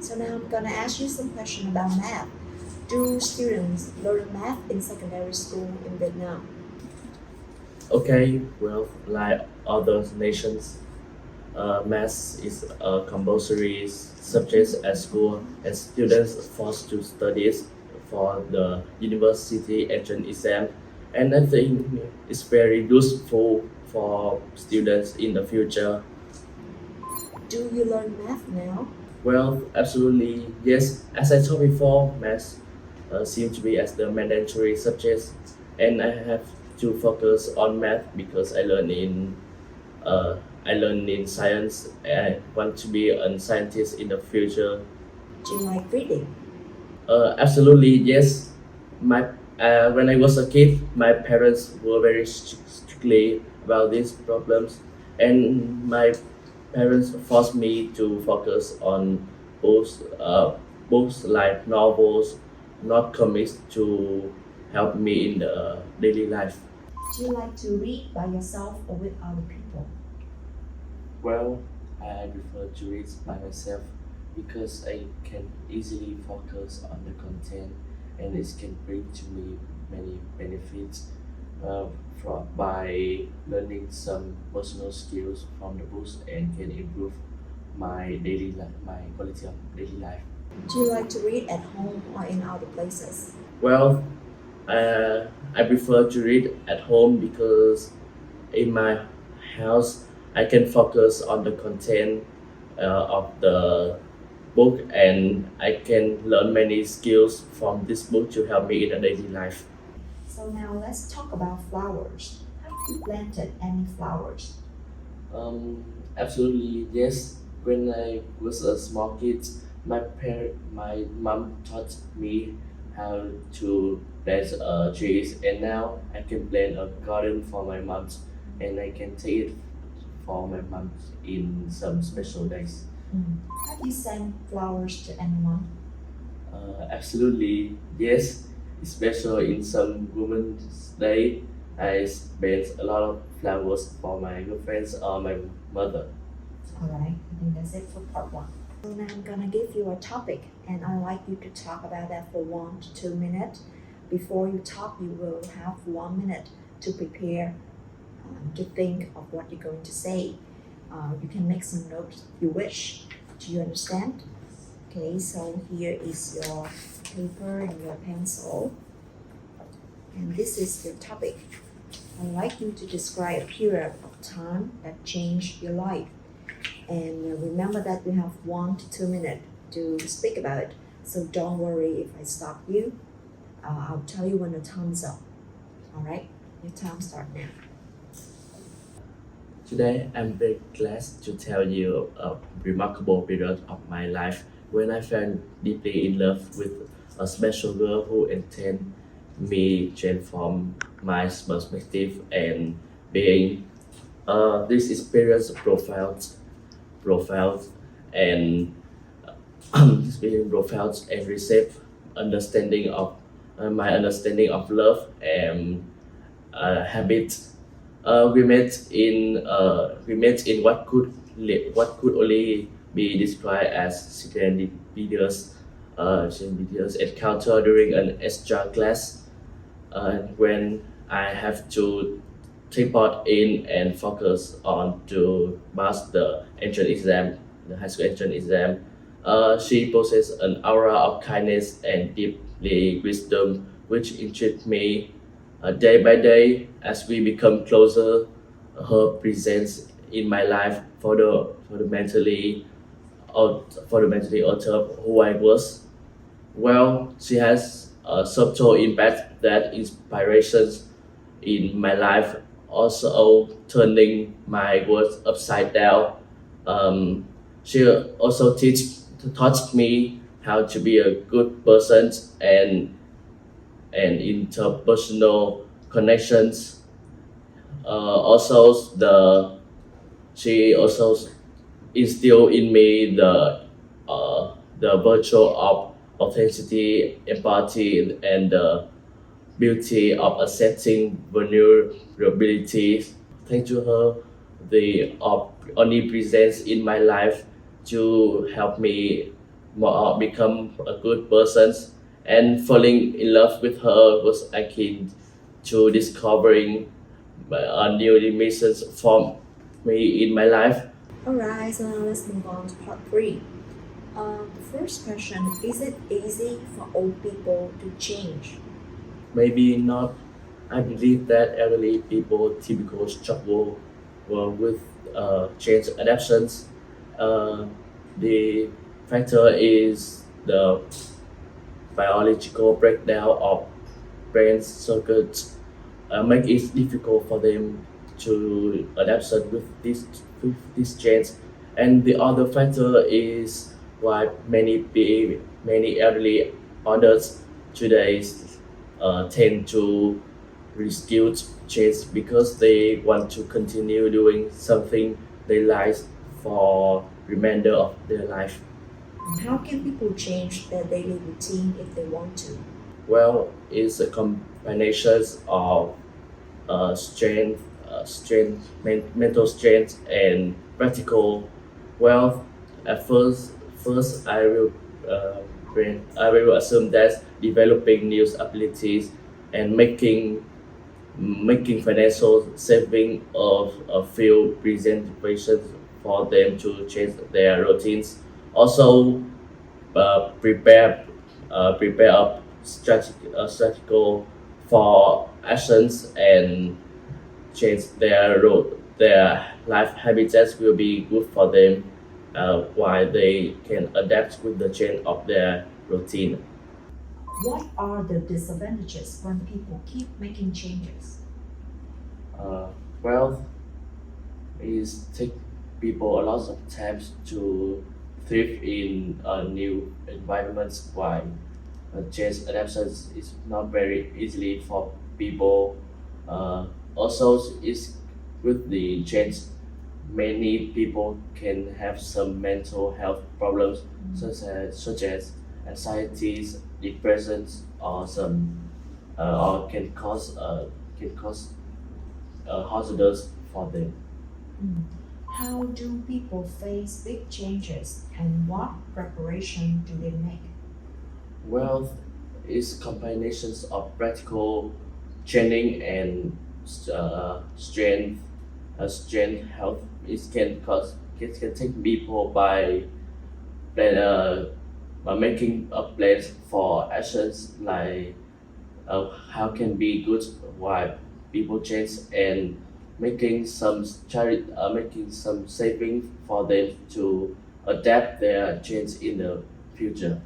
So now I'm gonna ask you some questions about math. Do students learn math in secondary school in Vietnam? Okay, well, like other nations, math is a compulsory subject at school, and students are forced to study it for the university entrance exam. And I think it's very useful for students in the future. Do you learn math now? Well, absolutely, yes. As I told before, math seems to be as the mandatory subject, and I have to focus on math because I learn in science. I want to be a scientist in the future. Do you like reading? Absolutely, yes. My When I was a kid, my parents were very strictly about these problems, and my parents forced me to focus on books, books like novels, not comics, to help me in the daily life. Do you like to read by yourself or with other people? Well, I prefer to read by myself because I can easily focus on the content, and it can bring to me many benefits by learning some personal skills from the books, and can improve my daily life, my quality of daily life. Do you like to read at home or in other places? Well, I prefer to read at home because in my house I can focus on the content of the book, and I can learn many skills from this book to help me in a daily life. So now let's talk about flowers. Have you planted any flowers? Absolutely, yes. When I was a small kid, my mom taught me how to plant trees, and now I can plant a garden for my mom, and I can take it for my mom in some special days. Have you sent flowers to anyone? Absolutely, yes. Especially in some Women's Day, I spent a lot of flowers for my girlfriends or my mother. Alright, I think that's it for part 1. So now I'm gonna give you a topic, and I'd like you to talk about that for 1 to 2 minutes. Before you talk, you will have 1 minute to prepare, to think of what you're going to say. You can make some notes if you wish. Do you understand? Okay, so here is your paper and your pencil. And this is your topic. I'd like you to describe a period of time that changed your life. And remember that we have 1 to 2 minutes to speak about it. So don't worry if I stop you. I'll tell you when the time is up. Alright, your time starts now. Today, I'm very glad to tell you a remarkable period of my life when I fell deeply in love with a special girl who intended me transform my perspective and being. This experience profound and this being profound and received understanding of my understanding of love and habit. We met in what could only be described as serendipitous encounter during an extra class, when I have to take part in and focus on to pass the entrance exam, the high school entrance exam. She possesses an aura of kindness and deeply wisdom, which intrigued me day by day. As we become closer, her presence in my life fundamentally altered who I was. Well, she has a subtle impact that inspirations in my life, also turning my world upside down. She also taught me how to be a good person and interpersonal connections. She also instilled in me the virtue of authenticity, empathy, and the beauty of accepting vulnerability. Thanks to her, the omnipresence in my life to help me become a good person, and falling in love with her was akin to discovering a new dimensions for me in my life. Alright, so now let's move on to part 3. The first question, is it easy for old people to change? Maybe not. I believe that elderly people typically struggle with change adaptations. The factor is the biological breakdown of brain circuits make it difficult for them to adapt with this change. And the other factor is why many elderly adults today tend to resist change because they want to continue doing something they like for remainder of their life. How can people change their daily routine if they want to? Well, it's a combination of mental strength, and practical. Well, at first I will assume that developing new abilities and making financial saving of a few presentations for them to change their routines. Also, prepare a strategical for actions and change their life habitats will be good for them while they can adapt with the change of their routine. What are the disadvantages when people keep making changes? Well, it take people a lot of time to thrive in new environments, while change adaptations is not very easily for people. Also, is with the change, many people can have some mental health problems such as anxieties, depressions, or or can cause hazards for them. How do people face big changes and what preparation do they make? Wealth is combinations of practical training and strength. Strength health it can take people by making a plans for actions like how can be good while people change, and making some saving for them to adapt their change in the future.